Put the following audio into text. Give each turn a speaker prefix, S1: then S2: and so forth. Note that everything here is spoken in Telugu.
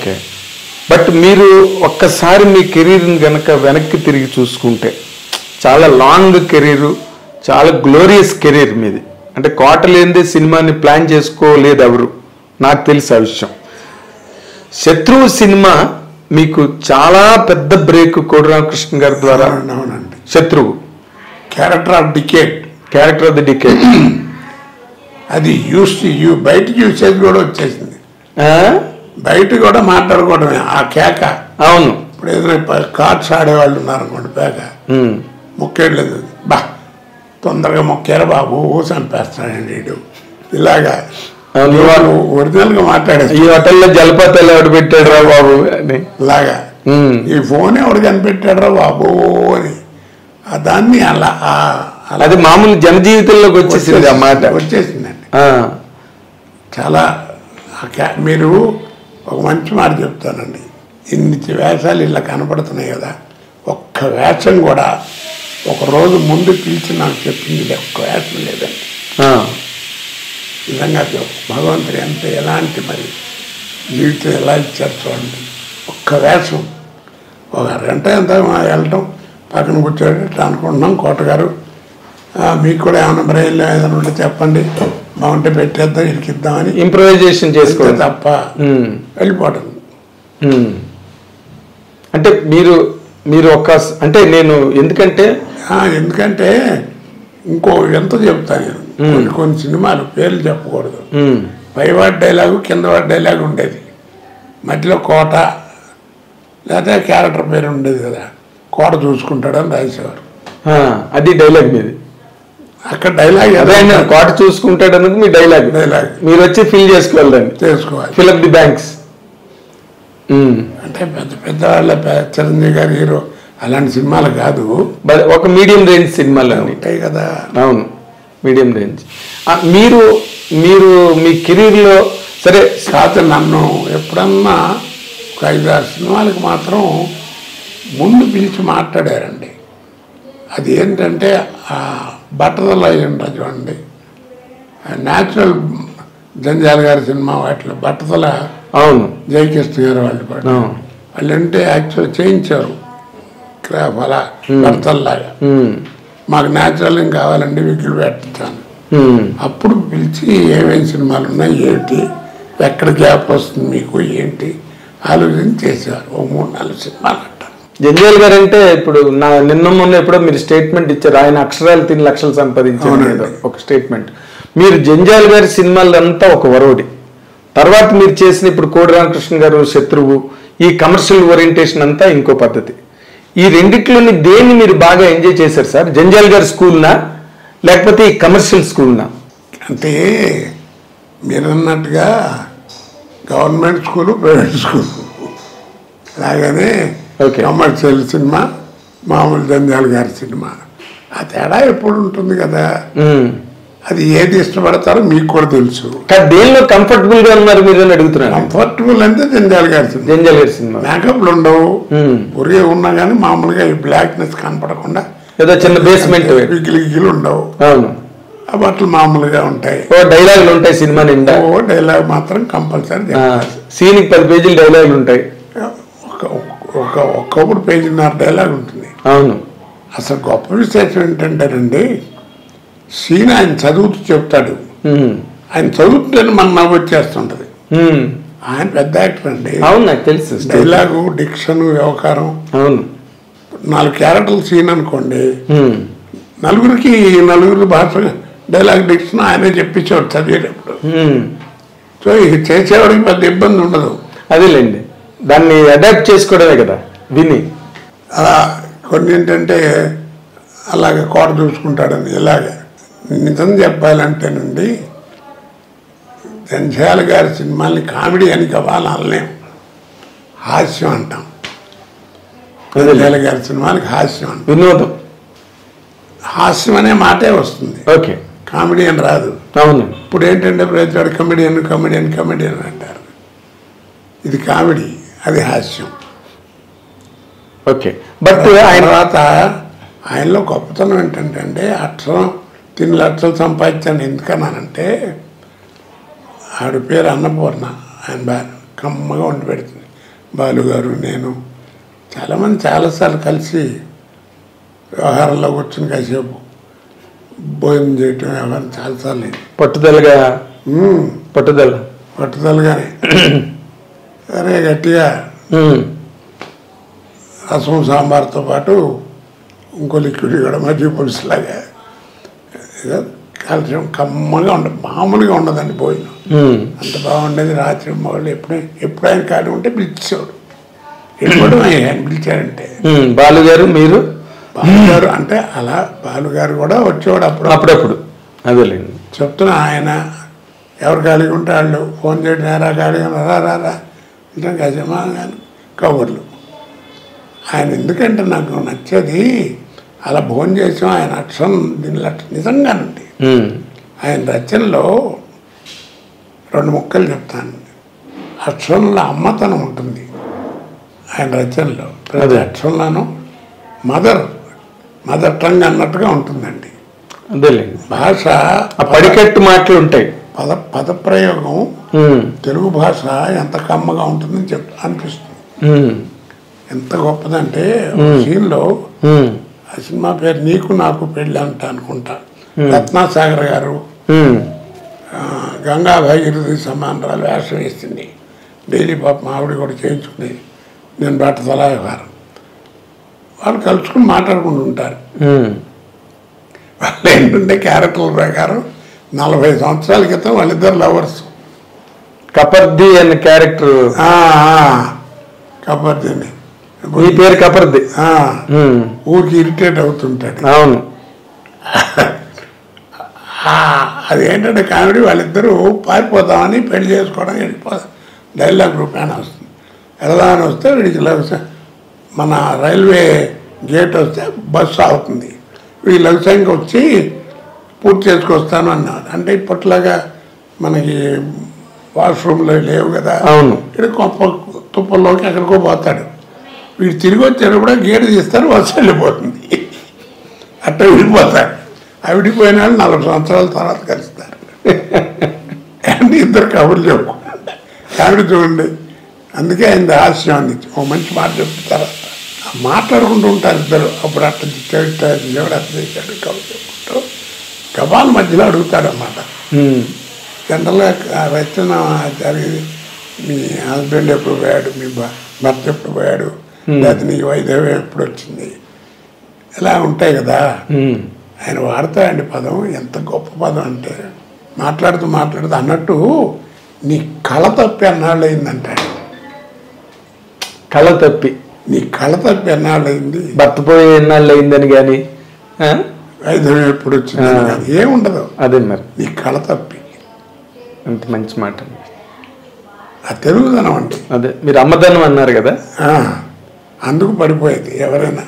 S1: ఓకే. బట్ మీరు ఒక్కసారి మీ కెరీర్ని కనుక వెనక్కి తిరిగి చూసుకుంటే చాలా లాంగ్ కెరీరు, చాలా గ్లోరియస్ కెరీర్ మీది. అంటే కోట లేనిదే సినిమాని ప్లాన్ చేసుకోలేదు ఎవరు, నాకు తెలుసు ఆ విషయం. శత్రువు సినిమా మీకు చాలా పెద్ద బ్రేక్ కోడి రామకృష్ణ గారి ద్వారా.
S2: అవునండి.
S1: శత్రువు
S2: క్యారెక్టర్ ఆఫ్ ది
S1: డికేడ్
S2: అది బయట చూసేది కూడా వచ్చేసింది, బయట కూడా మాట్లాడుకోవడమే ఆ కేక.
S1: అవును.
S2: ఇప్పుడు ఏదైనా కార్డ్స్ ఆడేవాళ్ళు ఉన్నారనుకోండి, పేక మొక్కేయలేదు, బా తొందరగా మొక్కారా బాబు చంపేస్తాడండి వీడు, ఇలాగా ఒరిజినల్ గా మాట్లాడేది.
S1: ఈ హోటల్లో జలపాతాలు ఎవడు పెట్టాడు రా బాబు అని
S2: ఇలాగా, ఈ ఫోన్ ఎవడు కనిపెట్టాడు రా బాబు అని దాన్ని అలా
S1: అది మామూలు జనజీవితంలోకి వచ్చేసింది, ఆ మాట
S2: వచ్చేసిందండి. చాలా మీరు ఒక మంచి మాట చెప్తానండి, ఇన్ని వేషాలు ఇలా కనపడుతున్నాయి కదా, ఒక్క వేషం కూడా ఒక రోజు ముందు పిలిచి నాకు చెప్పింది ఒక్క వేషం లేదండి. నిజంగా భగవంతుడు ఎంత ఎలాంటి మరి జీవితం ఎలా ఇచ్చారు చూడండి. ఒక్క వేషం ఒక గంట ఎంత వెళ్ళటం, పక్కన కూర్చోండి అనుకుంటున్నాం, కోటగారు మీకు కూడా ఏమైనా బ్రెయిన్లో ఏదైనా ఉంటే చెప్పండి, బాగుంటే పెట్టేద్దాం ఇరికిద్దామని
S1: ఇంప్రూవైజేషన్ చేసుకోవాలి
S2: తప్ప వెళ్ళిపోవడం.
S1: అంటే మీరు ఒక అంటే నేను ఎందుకంటే
S2: ఇంకో ఎంత చెప్తాను నేను, కొన్ని సినిమాలు పేర్లు చెప్పకూడదు, పైవాడి డైలాగు కిందవాడి డైలాగు ఉండేది, మధ్యలో కోట లేదా క్యారెక్టర్ పేరు ఉండేది కదా, కోట చూసుకుంటాడని రాసేవారు.
S1: అది డైలాగ్ మీది.
S2: అక్కడ డైలాగ్
S1: కోట చూసుకుంటాడు అన్నది మీ డైలాగ్. మీరు వచ్చి ఫిల్ చేసుకోవాలి, ఫిల్ అప్ ది బ్యాంక్స్.
S2: అంటే పెద్ద పెద్ద వాళ్ళ చిరంజీవి గారి హీరో అలాంటి సినిమాలు కాదు,
S1: ఒక మీడియం రేంజ్ సినిమాలు
S2: ఉంటాయి కదా.
S1: అవును, మీడియం రేంజ్. మీరు మీ కెరీర్లో సరే
S2: కాదు, నన్ను ఎప్పుడన్నా ఒక 5-6 సినిమాలకు మాత్రం ముందు పిలిచి మాట్లాడారండి. అది ఏంటంటే బట్టతల అయ్యిండ్రా చూడండి, న్యాచురల్ జంజాల గారి సినిమా వాటిలో బట్టతల.
S1: అవును,
S2: జయకృష్ణ గారు వాళ్ళు అంటే యాక్చువల్ చేయించారు క్రాఫ్ అలా బట్టతల్లాగా, మాకు న్యాచురల్ ఏం కావాలండి విగ్గులు పెట్టాను. అప్పుడు పిలిచి ఏమేమి సినిమాలు ఉన్నాయి ఏంటి, ఎక్కడ గ్యాప్ వస్తుంది మీకు ఏంటి ఆలోచన చేసేవారు. ఓ 3-4 సినిమాలు అంటారు.
S1: జంజాల్ గారు అంటే ఇప్పుడు నిన్న మొన్న ఎప్పుడో మీరు స్టేట్మెంట్ ఇచ్చారు, ఆయన అక్షరాలు 3 లక్షలు సంపాదించారు ఒక స్టేట్మెంట్. మీరు జంజాల్ గారి సినిమాలంతా ఒక వరోడి, తర్వాత మీరు చేసిన ఇప్పుడు కోడి రామకృష్ణ గారు శత్రువు, ఈ కమర్షియల్ ఓరియంటేషన్ అంతా ఇంకో పద్ధతి. ఈ రెండిట్లోని దేన్ని మీరు బాగా ఎంజాయ్ చేశారు సార్? జంజాల్ గారి స్కూల్నా లేకపోతే ఈ కమర్షియల్ స్కూల్నా?
S2: అంటే మీరు అన్నట్టుగా గవర్నమెంట్ స్కూలు ప్రైవేట్ స్కూల్ అలాగనే కమర్షియల్ సినిమా మామూలు జంజాల్ గారి సినిమా, ఆ తేడా ఎప్పుడు ఉంటుంది కదా. అది ఏది ఇష్టపడతారో మీకు కూడా తెలుసు.
S1: దేనిలో కంఫర్టబుల్ గా ఉన్నారు మీరు అని అడుగుతున్నారు.
S2: కంఫర్టబుల్ అంటే జంజాల్ గారి
S1: సినిమా.
S2: మేకప్లు ఉండవు, ఒరే ఉన్నా కానీ మామూలుగా ఈ బ్లాక్నెస్ కనపడకుండా
S1: ఏదో చిన్న బేస్మెంట్
S2: విగిలిగిలు ఉండవు.
S1: అవును,
S2: ఆ బట్టలు మామూలుగా ఉంటాయి.
S1: డైలాగులు ఉంటాయి సినిమా నిండా.
S2: డైలాగ్ మాత్రం కంపల్సరీ,
S1: సీన్కి 10 పేజీలు డైలాగులు ఉంటాయి.
S2: ఒక్కొక్కటి 1.5 పేజీన్నర డైలాగ్ ఉంటుంది.
S1: అవును.
S2: అసలు గొప్ప విశేషం ఏంటంటేనండి, సీన్ ఆయన చదువుతూ చెప్తాడు, ఆయన చదువుతుంటే మనకు నవ్వు వచ్చేస్తుంటది. ఆయన పెద్ద యాక్టర్ అండి.
S1: అవును, నాకు తెలుసు.
S2: డైలాగు, డిక్షన్, వ్యవహారం.
S1: అవును.
S2: 4 క్యారెక్టర్ల సీన్ అనుకోండి, నలుగురికి భాష డైలాగ్ డిక్షన్ ఆయనే చెప్పించేవాడు చదివేటప్పుడు. సో ఇక చేసేవాడికి పెద్ద ఇబ్బంది ఉండదు.
S1: అదేలేండి, దాన్ని అడాప్ట్ చేసుకోవడమే కదా విని.
S2: అలా కొన్ని ఏంటంటే అలాగే కోట చూసుకుంటాడని. ఇలాగే నిజం చెప్పాలంటేనండి, జంజాల గారి సినిమాల్ని కామెడీ అని అనలేం, హాస్యం అంటాం. జంజాల గారి సినిమాలకి హాస్యం అంటాం,
S1: వినోదం.
S2: హాస్యం అనే మాటే వస్తుంది,
S1: ఓకే,
S2: కామెడీ అని రాదు.
S1: అవును.
S2: ఇప్పుడు ఏంటంటే ప్రతివాడు కమెడియన్ అంటారు. ఇది కామెడీ, అది హాస్యం.
S1: ఓకే. బట్
S2: ఆయన తర్వాత ఆయనలో గొప్పతనం ఏంటంటే అక్షరం 3 లక్షలు సంపాదించాను. ఎందుకన్నానంటే ఆవిడ పేరు అన్నపూర్ణ, ఆయన కమ్మగా వండి పెడుతుంది. బాలుగారు, నేను చాలామంది చాలాసార్లు కలిసి వ్యవహారంలో కూర్చొని కాసేపు భోజనం చేయటం వ్యవహారం చాలాసార్లు పట్టుదలగానే అరే గట్టిగా రసం సాంబార్తో పాటు ఇంకో లిక్విడ్ కూడా మజ్జిగ పులుసులాగా కాల్షియం కమ్మగా ఉండదు, మామూలుగా ఉండదండి భోజనం. అంత బాగుండేది. రాత్రి మగళ్ళు ఎప్పుడైనా ఖాళీ ఉంటే పిలిచేవాడు. వెళ్ళిపోవడం ఆయన పిలిచారంటే.
S1: బాలుగారు మీరు
S2: బాలుగారు అంటే అలా బాలుగారు కూడా వచ్చేవాడు
S1: అప్పుడప్పుడు. అదేలేండి
S2: చెప్తున్నా. ఆయన ఎవరు ఖాళీగా ఉంటే వాళ్ళు ఫోన్ చేయడం, ఎరా ఖాళీగా రారా ఇంకా గజమా కబుర్లు. ఆయన ఎందుకంటే నాకు నచ్చేది అలా భోజనం చేసాం. ఆయన అక్షరం దీనిలో నిజంగానండి. ఆయన రచనలో 2 ముక్కలు చెప్తాను. అక్షరంలో అమ్మతనం ఉంటుంది ఆయన రచనలో. ప్రతి అక్షరంలోనూ మదర్ టంగ్ అన్నట్టుగా ఉంటుందండి.
S1: అదేలేండి.
S2: భాష
S1: పడికట్టు మాటలు ఉంటాయి.
S2: పదప్రయోగం తెలుగు భాష ఎంత కమ్మగా ఉంటుందని అనిపిస్తుంది. ఎంత గొప్పదంటే సీన్లో ఆ సినిమా పేరు నీకు నాకు పెళ్ళి అంట అనుకుంటా. రత్నాసాగర్ గారు గంగా భాగీరథి సమానరాలు వేషం వేసింది. డైలీ పాప ఆవిడ కూడా చేయించుకుని నేను బట్టతల వ్యవహారం. వాళ్ళు కలుసుకుని మాట్లాడుకుంటుంటారు. వాళ్ళు ఏంటంటే క్యారెక్టర్ల ప్రకారం 40 సంవత్సరాల క్రితం వాళ్ళిద్దరు లవర్స్.
S1: కపర్ది అనే క్యారెక్టర్.
S2: కపర్ది అని
S1: ఈ పేరు కపర్ది.
S2: ఊరికి ఇరిటేట్ అవుతుంటాడు.
S1: అవును.
S2: అదేంటంటే కామెడీ. వాళ్ళిద్దరూ పారిపోతామని పెళ్లి చేసుకోవడం వెళ్ళిపోతాం. డైలాగ్ రూపాయన వస్తుంది. వెళదామని వస్తే వీడికి మన రైల్వే గేట్ వస్తే బస్సు అవుతుంది. వీళ్ళు లక్ష్యంగా వచ్చి పూర్తి చేసుకొస్తాను అన్నారు. అంటే ఇప్పట్లాగా మనకి వాష్రూమ్లో లేవు కదా.
S1: అవును.
S2: ఇక్కడ తుప్పల్లోకి ఎక్కడికో పోతాడు. వీడు తిరిగి వచ్చారు కూడా గేటు తీస్తారు, బస్సు వెళ్ళిపోతుంది. అట్లా విడిపోతాడు. ఆ విడిపోయిన వాళ్ళు 40 సంవత్సరాల తర్వాత కలుస్తారు. అంటే ఇద్దరు కబుర్లు చెప్పుకుంటారు. కామెడీ చూడండి. అందుకే ఆయన హాస్యం అందించి ఓ మంచి మాట చెప్తారు. మాట్లాడుకుంటూ ఉంటారు ఇద్దరు. అప్పుడు అట్లా దేవుడు అట్లా చేశాడు కబుర్లు చెప్పుకుంటూ గబాల మధ్యలో అడుగుతాడు అన్నమాట. జనరల్గా రచన జరిగి మీ హస్బెండ్ ఎప్పుడు పోయాడు, మీ భర్త ఎప్పుడు పోయాడు, లేకపోతే నీ వైద్యం ఎప్పుడు వచ్చింది, ఇలా ఉంటాయి కదా. ఆయన వాడతాడండి పదం. ఎంత గొప్ప పదం అంటే మాట్లాడుతూ అన్నట్టు నీ కళ తప్పి ఎన్నాళ్ళు అయిందంటాడు.
S1: కళ తప్పి
S2: నీ కళ తప్పి ఎన్నాళ్ళు అయింది,
S1: భర్త పోయి ఎన్నాళ్ళు అయిందని కానీ
S2: వైద్యం ఎప్పుడు వచ్చిందని కానీ ఏముండదు.
S1: అదే మరి
S2: నీ కళ తప్పి.
S1: అంత మంచి మాట.
S2: ఆ తెలుగుదనం అండి.
S1: అదే మీరు అమ్మదనం అన్నారు కదా,
S2: అందుకు పడిపోయేది ఎవరైనా.